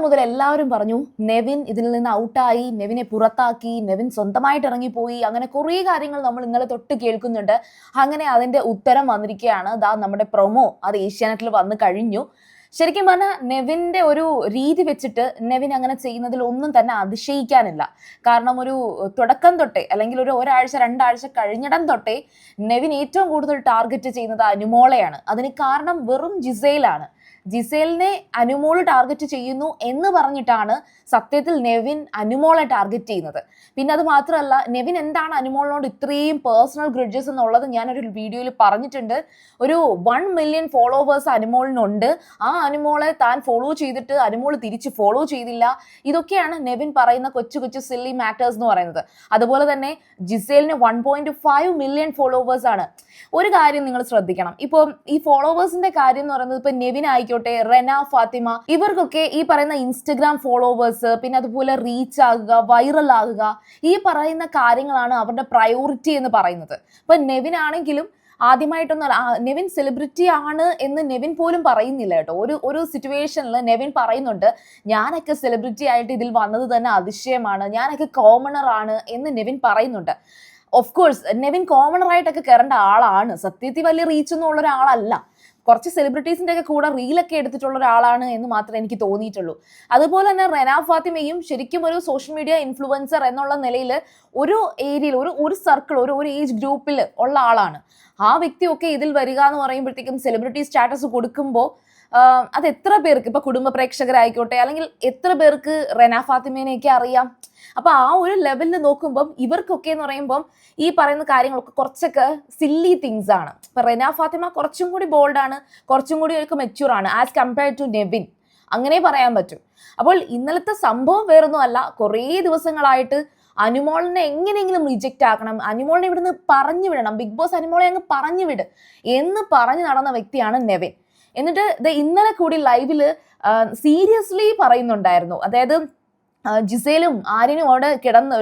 മുതൽ എല്ലാവരും പറഞ്ഞു നെവിൻ ഇതിൽ നിന്ന് ഔട്ടായി, നെവിനെ പുറത്താക്കി, നെവിൻ സ്വന്തമായിട്ട് ഇറങ്ങിപ്പോയി, അങ്ങനെ കുറേ കാര്യങ്ങൾ നമ്മൾ ഇന്നലെ തൊട്ട് കേൾക്കുന്നുണ്ട്. അങ്ങനെ അതിന്റെ ഉത്തരം വന്നിരിക്കുകയാണ്. ദാ നമ്മുടെ പ്രൊമോ അത് ഏഷ്യാനെറ്റിൽ വന്നു കഴിഞ്ഞു. ശരിക്കും പറഞ്ഞാൽ നെവിന്റെ ഒരു രീതി വെച്ചിട്ട് നെവിൻ അങ്ങനെ ചെയ്യുന്നതിൽ ഒന്നും തന്നെ അതിശയിക്കാനില്ല. കാരണം ഒരു തുടക്കം തൊട്ടേ അല്ലെങ്കിൽ ഒരാഴ്ച 2 ആഴ്ച കഴിഞ്ഞിടം തൊട്ടേ നെവിൻ ഏറ്റവും കൂടുതൽ ടാർഗറ്റ് ചെയ്യുന്നത് അനുമോളെയാണ്. അതിന് കാരണം വെറും ജിസേലാണ്. ജിസേലിനെ അനുമോള് ടാർഗറ്റ് ചെയ്യുന്നു എന്ന് പറഞ്ഞിട്ടാണ് സത്യത്തിൽ നെവിൻ അനുമോളെ ടാർഗറ്റ് ചെയ്യുന്നത്. പിന്നെ അത് മാത്രമല്ല, നെവിൻ എന്താണ് അനുമോളിനോട് ഇത്രയും പേഴ്സണൽ ഗ്രഡ്ജസ് എന്നുള്ളത് ഞാനൊരു വീഡിയോയിൽ പറഞ്ഞിട്ടുണ്ട്. ഒരു 1 മില്യൺ ഫോളോവേഴ്സ് അനുമോളിനുണ്ട്. ആ അനുമോളെ താൻ ഫോളോ ചെയ്തിട്ട് അനുമോൾ തിരിച്ച് ഫോളോ ചെയ്തില്ല. ഇതൊക്കെയാണ് നെവിൻ പറയുന്ന കൊച്ചു കൊച്ചു സില്ലി മാറ്റേഴ്സ് എന്ന് പറയുന്നത്. അതുപോലെ തന്നെ ജിസേലിന് 1.5 മില്യൺ ഫോളോവേഴ്സ് ആണ്. ഒരു കാര്യം നിങ്ങൾ ശ്രദ്ധിക്കണം, ഇപ്പോൾ ഈ ഫോളോവേഴ്സിന്റെ കാര്യം എന്ന് പറയുന്നത് ഇപ്പൊ നെവിൻ ആയിക്കോട്ടെ, റെന, ഫാത്തിമ, ഇവർക്കൊക്കെ ഈ പറയുന്ന ഇൻസ്റ്റഗ്രാം ഫോളോവേഴ്സ്, പിന്നെ അതുപോലെ റീച്ച് ആകുക, വൈറൽ ആകുക, ഈ പറയുന്ന കാര്യങ്ങളാണ് അവരുടെ പ്രയോറിറ്റി എന്ന് പറയുന്നത്. ഇപ്പൊ നെവിൻ ആണെങ്കിലും ആദ്യമായിട്ടൊന്നും നെവിൻ സെലിബ്രിറ്റി ആണ് എന്ന് നെവിൻ പോലും പറയുന്നില്ല കേട്ടോ. ഒരു സിറ്റുവേഷനിൽ നെവിൻ പറയുന്നുണ്ട്, ഞാനൊക്കെ സെലിബ്രിറ്റി ആയിട്ട് ഇതിൽ വന്നത് തന്നെ അതിശയമാണ്, ഞാനൊക്കെ കോമണർ ആണ് എന്ന് നെവിൻ പറയുന്നുണ്ട്. ഓഫ് കോഴ്സ് നെവിൻ കോമണർ ആയിട്ടൊക്കെ കയറേണ്ട ആളാണ്. സത്യത്തിൽ വലിയ റീച്ച് ഒന്നും ഉള്ള ഒരാളല്ല. കുറച്ച് സെലിബ്രിറ്റീസിന്റെ ഒക്കെ കൂടെ റീലൊക്കെ എടുത്തിട്ടുള്ള ഒരാളാണ് എന്ന് മാത്രമേ എനിക്ക് തോന്നിയിട്ടുള്ളൂ. അതുപോലെ തന്നെ റെന ഫാത്തിമയും ശരിക്കും ഒരു സോഷ്യൽ മീഡിയ ഇൻഫ്ലുവൻസർ എന്നുള്ള നിലയിൽ ഒരു ഏരിയയിൽ ഒരു സർക്കിൾ, ഒരു ഏജ് ഗ്രൂപ്പിൽ ഉള്ള ആളാണ്. ആ വ്യക്തിയൊക്കെ ഇതിൽ വരിക എന്ന് പറയുമ്പോഴത്തേക്കും സെലിബ്രിറ്റി സ്റ്റാറ്റസ് കൊടുക്കുമ്പോൾ അത് എത്ര പേർക്ക്, ഇപ്പൊ കുടുംബ പ്രേക്ഷകരായിക്കോട്ടെ, അല്ലെങ്കിൽ എത്ര പേർക്ക് റെന ഫാത്തിമേനെയൊക്കെ അറിയാം. അപ്പൊ ആ ഒരു ലെവലിൽ നോക്കുമ്പം ഇവർക്കൊക്കെ എന്ന് പറയുമ്പം ഈ പറയുന്ന കാര്യങ്ങളൊക്കെ കുറച്ചൊക്കെ സില്ലി തിങ്സ് ആണ്. ഇപ്പൊ റെന ഫാത്തിമ കുറച്ചും കൂടി ബോൾഡാണ്, കുറച്ചും കൂടി ഒക്കെ മെച്യൂർ ആണ് ആസ് കമ്പയർഡ് ടു നെവിൻ, അങ്ങനെ പറയാൻ പറ്റും. അപ്പോൾ ഇന്നലത്തെ സംഭവം വേറൊന്നും അല്ല, കുറേ ദിവസങ്ങളായിട്ട് അനുമോളിനെ എങ്ങനെയെങ്കിലും റിജക്റ്റ് ആക്കണം, അനുമോളിനെ ഇവിടുന്ന് പറഞ്ഞു വിടണം, ബിഗ് ബോസ് അനുമോളെ അങ്ങ് പറഞ്ഞു വിട് എന്ന് പറഞ്ഞു നടന്ന വ്യക്തിയാണ് നെവിൻ. എന്നിട്ട് ഇന്നലെ കൂടി ലൈവില് സീരിയസ്ലി പറയുന്നുണ്ടായിരുന്നു, അതായത് ജിസേലും ആര്യനും അവിടെ കിടന്ന്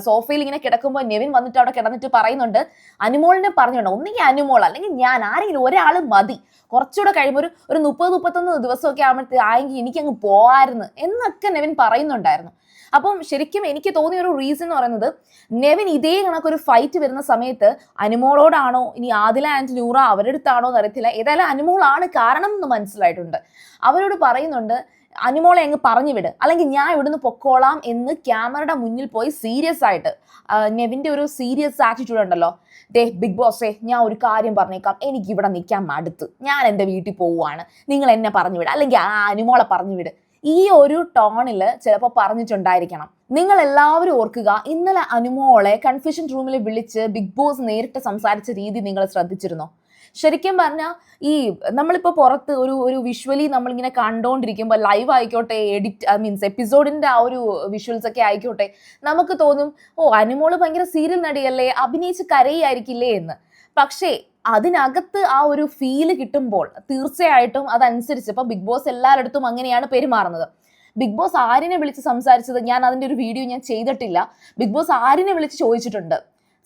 സോഫയിൽ ഇങ്ങനെ കിടക്കുമ്പോൾ നെവിൻ വന്നിട്ട് അവിടെ കിടന്നിട്ട് പറയുന്നുണ്ട്, അനുമോളിനെ പറഞ്ഞുണ്ടോ, ഒന്നെങ്കിൽ അനുമോൾ അല്ലെങ്കിൽ ഞാൻ, ആരെങ്കിലും ഒരാൾ മതി, കുറച്ചുകൂടെ കഴിയുമ്പോൾ ഒരു 30-31 ദിവസമൊക്കെ ആയെങ്കിൽ എനിക്കങ്ങ് പോവായിരുന്നു എന്നൊക്കെ നെവിൻ പറയുന്നുണ്ടായിരുന്നു. അപ്പം ശരിക്കും എനിക്ക് തോന്നിയ ഒരു റീസൺ എന്ന് പറയുന്നത്, നെവിൻ ഇതേ കണക്കൊരു ഫൈറ്റ് വരുന്ന സമയത്ത് അനുമോളോടാണോ ഇനി ആദില ആൻഡ് നൂറ അവരുടെ അടുത്താണോ എന്ന് അറിയത്തില്ല, ഏതായാലും അനുമോളാണ് കാരണം എന്ന് മനസ്സിലായിട്ടുണ്ട്. അവരോട് പറയുന്നുണ്ട്, അനുമോളെ അങ്ങ് പറഞ്ഞു വിട്, അല്ലെങ്കിൽ ഞാൻ ഇവിടുന്ന് പൊക്കോളാം എന്ന് ക്യാമറയുടെ മുന്നിൽ പോയി സീരിയസ് ആയിട്ട്. നെവിന്റെ ഒരു സീരിയസ് ആറ്റിറ്റ്യൂഡ് ഉണ്ടല്ലോ, ബിഗ് ബോസേ ഞാൻ ഒരു കാര്യം പറഞ്ഞേക്കാം, എനിക്ക് ഇവിടെ നിൽക്കാൻ മടുത്ത്, ഞാൻ എൻ്റെ വീട്ടിൽ പോവുകയാണ്, നിങ്ങൾ എന്നെ പറഞ്ഞു വിട്, അല്ലെങ്കിൽ ആ അനുമോളെ പറഞ്ഞു വിട്, ഈ ഒരു ടോണിൽ ചിലപ്പോൾ പറഞ്ഞിട്ടുണ്ടായിരിക്കണം. നിങ്ങൾ എല്ലാവരും ഓർക്കുക, ഇന്നലെ അനുമോളെ കൺഫ്യൂഷൻ റൂമിൽ വിളിച്ച് ബിഗ് ബോസ് നേരിട്ട് സംസാരിച്ച രീതി നിങ്ങൾ ശ്രദ്ധിച്ചിരുന്നോ? ശരിക്കും പറഞ്ഞാൽ ഈ നമ്മളിപ്പോൾ പുറത്ത് ഒരു വിഷ്വലി നമ്മളിങ്ങനെ കണ്ടുകൊണ്ടിരിക്കുമ്പോൾ, ലൈവ് ആയിക്കോട്ടെ, മീൻസ് എപ്പിസോഡിന്റെ ആ ഒരു വിഷ്വൽസ് ഒക്കെ ആയിക്കോട്ടെ, നമുക്ക് തോന്നും അനുമോള് ഭയങ്കര സീരിയൽ നടിയല്ലേ, അഭിനയിച്ച് കരയായിരിക്കില്ലേ എന്ന്. പക്ഷേ അതിനകത്ത് ആ ഒരു ഫീല് കിട്ടുമ്പോൾ തീർച്ചയായിട്ടും അതനുസരിച്ച് ഇപ്പൊ ബിഗ് ബോസ് എല്ലാവരുടെ അങ്ങനെയാണ് പെരുമാറുന്നത്. ബിഗ് ബോസ് ആര്യനെ വിളിച്ച് സംസാരിച്ചത്, ഞാൻ അതിന്റെ ഒരു വീഡിയോ ഞാൻ ചെയ്തിട്ടില്ല. ബിഗ് ബോസ് ആര്യനെ വിളിച്ച് ചോദിച്ചിട്ടുണ്ട്,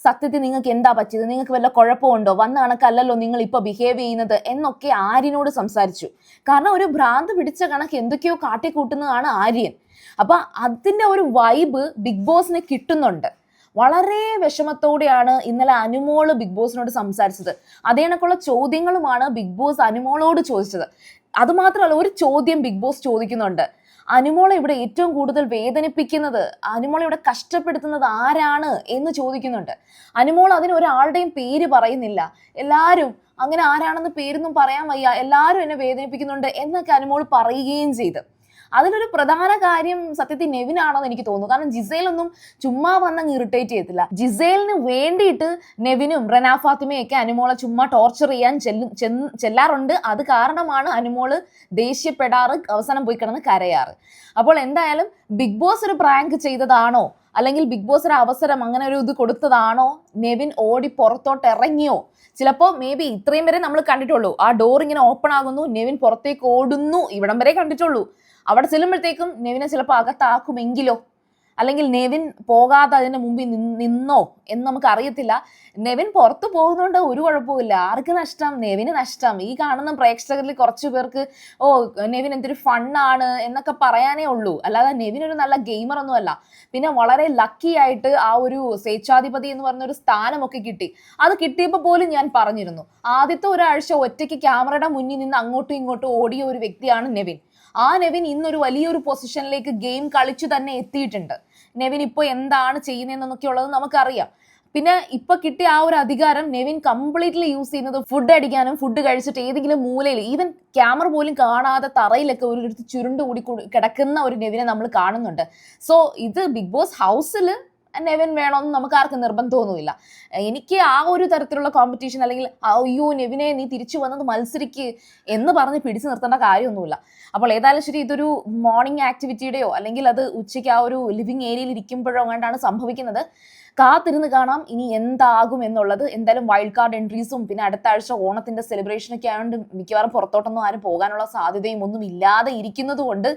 സത്യത്തിൽ നിങ്ങൾക്ക് എന്താ പറ്റിയത്, നിങ്ങൾക്ക് വല്ല കുഴപ്പമുണ്ടോ, വന്ന കണക്കല്ലല്ലോ നിങ്ങൾ ഇപ്പൊ ബിഹേവ് ചെയ്യുന്നത് എന്നൊക്കെ ആര്യനോട് സംസാരിച്ചു. കാരണം ഒരു ഭ്രാന്ത് പിടിച്ച കണക്ക് എന്തൊക്കെയോ കാട്ടിക്കൂട്ടുന്നതാണ് ആര്യൻ. അപ്പൊ അതിന്റെ ഒരു വൈബ് ബിഗ് ബോസിന് കിട്ടുന്നുണ്ട്. വളരെ വിഷമത്തോടെയാണ് ഇന്നലെ അനുമോള് ബിഗ് ബോസിനോട് സംസാരിച്ചത്. അതേ കണക്കുള്ള ചോദ്യങ്ങളുമാണ് ബിഗ് ബോസ് അനുമോളോട് ചോദിച്ചത്. അതുമാത്രമല്ല, ഒരു ചോദ്യം ബിഗ് ബോസ് ചോദിക്കുന്നുണ്ട്, അനുമോളെ ഇവിടെ ഏറ്റവും കൂടുതൽ വേദനിപ്പിക്കുന്നത്, അനുമോളെ ഇവിടെ കഷ്ടപ്പെടുത്തുന്നത് ആരാണ് എന്ന് ചോദിക്കുന്നുണ്ട്. അനുമോൾ അതിന് ഒരാളുടെയും പേര് പറയുന്നില്ല. എല്ലാവരും അങ്ങനെ ആരാണെന്ന് പേരൊന്നും പറയാൻ വയ്യ, എല്ലാവരും എന്നെ വേദനിപ്പിക്കുന്നുണ്ട് എന്നൊക്കെ അനുമോൾ പറയുകയും ചെയ്തു. അതിലൊരു പ്രധാന കാര്യം സത്യത്തിൽ നെവിനാണെന്ന് എനിക്ക് തോന്നുന്നു. കാരണം ജിസേലൊന്നും ചുമ്മാ വന്നങ്ങ് ഇറിറ്റേറ്റ് ചെയ്യത്തില്ല. ജിസേലിന് വേണ്ടിയിട്ട് നെവിനും റെന ഫാത്തിമയൊക്കെ അനുമോളെ ചുമ്മാ ടോർച്ചർ ചെയ്യാൻ ചെല്ലാറുണ്ട്. അത് കാരണമാണ് അനുമോള് ദേഷ്യപ്പെടാറ്, അവസാനം പോയി കിടന്ന് കരയാറ്. അപ്പോൾ എന്തായാലും ബിഗ് ബോസ് ഒരു പ്രാങ്ക് ചെയ്തതാണോ, അല്ലെങ്കിൽ ബിഗ് ബോസ് ഒരു അവസരം അങ്ങനെ ഒരു ഇത് കൊടുത്തതാണോ, നെവിൻ ഓടി പുറത്തോട്ട് ഇറങ്ങിയോ? ചിലപ്പോൾ മേ ബി ഇത്രയും വരെ നമ്മൾ കണ്ടിട്ടുള്ളൂ, ആ ഡോർ ഇങ്ങനെ ഓപ്പൺ ആകുന്നു, നെവിൻ പുറത്തേക്ക് ഓടുന്നു, ഇവിടം വരെ കണ്ടിട്ടുള്ളൂ. അവിടെ ചെല്ലുമ്പോഴത്തേക്കും നെവിനെ ചിലപ്പോൾ അകത്താക്കുമെങ്കിലോ? അല്ലെങ്കിൽ നെവിൻ പോകാതെ അതിന്റെ മുമ്പിൽ നിന്നോ എന്ന് നമുക്ക് അറിയത്തില്ല. നെവിൻ പുറത്തു പോകുന്നതുകൊണ്ട് ഒരു കുഴപ്പമില്ല. ആർക്ക് നഷ്ടം? നെവിന് നഷ്ടം. ഈ കാണുന്ന പ്രേക്ഷകരിൽ കുറച്ചു പേർക്ക് ഓ നെവിൻ എന്തൊരു ഫണ്ണാണ് എന്നൊക്കെ പറയാനേ ഉള്ളൂ. അല്ലാതെ നെവിൻ ഒരു നല്ല ഗെയിമർ ഒന്നും അല്ല. പിന്നെ വളരെ ലക്കി ആയിട്ട് ആ ഒരു സ്വേച്ഛാധിപതി എന്ന് പറഞ്ഞ ഒരു സ്ഥാനമൊക്കെ കിട്ടി. അത് കിട്ടിയപ്പോൾ പോലും ഞാൻ പറഞ്ഞിരുന്നു, ആദ്യത്തെ ഒരാഴ്ച ഒറ്റയ്ക്ക് ക്യാമറയുടെ മുന്നിൽ നിന്ന് അങ്ങോട്ടും ഇങ്ങോട്ടും ഓടിയ ഒരു വ്യക്തിയാണ് നെവിൻ. ആ നെവിൻ ഇന്നൊരു വലിയൊരു പൊസിഷനിലേക്ക് ഗെയിം കളിച്ചു തന്നെ എത്തിയിട്ടുണ്ട്. നെവിൻ ഇപ്പോൾ എന്താണ് ചെയ്യുന്നതെന്നൊക്കെ ഉള്ളത് നമുക്കറിയാം. പിന്നെ ഇപ്പൊ കിട്ടിയ ആ ഒരു അധികാരം നെവിൻ കംപ്ലീറ്റ്ലി യൂസ് ചെയ്യുന്നത് ഫുഡ് അടിക്കാനും, ഫുഡ് കഴിച്ചിട്ട് ഏതെങ്കിലും മൂലയിൽ ഈവൻ ക്യാമറ പോലും കാണാതെ തറയിലൊക്കെ ഒരു ചുരുണ്ടുകൂടി കിടക്കുന്ന ഒരു നെവിനെ നമ്മൾ കാണുന്നുണ്ട്. സോ ഇത് ബിഗ് ബോസ് ഹൗസിൽ നെവിൻ വേണമെന്ന് നമുക്ക് ആർക്കും നിർബന്ധമൊന്നുമില്ല. എനിക്ക് ആ ഒരു തരത്തിലുള്ള കോമ്പറ്റീഷൻ അല്ലെങ്കിൽ അയ്യോ നെവിനെ നീ തിരിച്ചു വന്നത് മത്സരിക്ക് എന്ന് പറഞ്ഞ് പിടിച്ചു നിർത്തേണ്ട കാര്യമൊന്നുമില്ല. അപ്പോൾ ഏതായാലും ശരി, ഇതൊരു മോർണിംഗ് ആക്ടിവിറ്റിയുടെയോ അല്ലെങ്കിൽ അത് ഉച്ചയ്ക്ക് ആ ഒരു ലിവിങ് ഏരിയയിൽ ഇരിക്കുമ്പോഴോ അങ്ങാണ്ടാണ് സംഭവിക്കുന്നത്. കാത്തിരുന്ന് കാണാം ഇനി എന്താകും എന്നുള്ളത്. എന്തായാലും വൈൽഡ് കാർഡ് എൻട്രീസും പിന്നെ അടുത്ത ആഴ്ച ഓണത്തിന്റെ സെലിബ്രേഷനൊക്കെ ആയതുകൊണ്ട് മിക്കവാറും പുറത്തോട്ടൊന്നും ആരും പോകാനുള്ള സാധ്യതയും ഒന്നും ഇല്ലാതെ ഇരിക്കുന്നത് കൊണ്ട്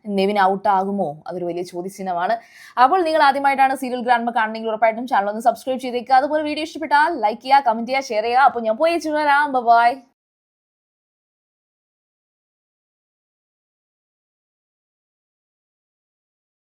നെവിൻ ഔട്ട് ആകുമോ, അതൊരു വലിയ ചോദ്യചിഹ്നമാണ്. അപ്പോൾ നിങ്ങൾ ആദ്യമായിട്ടാണ് സീരിയൽ ഗ്രാൻഡ്മ കാണണമെങ്കിൽ ഉറപ്പായിട്ടും ചാനൽ ഒന്ന് സബ്സ്ക്രൈബ് ചെയ്തേക്കുക. അതുപോലെ വീഡിയോ ഇഷ്ടപ്പെട്ടാൽ ലൈക്ക് ചെയ്യുക, കമന്റ് ചെയ്യുക, ഷെയർ ചെയ്യുക. അപ്പോൾ ഞാൻ പോയി വരാം. ബൈ.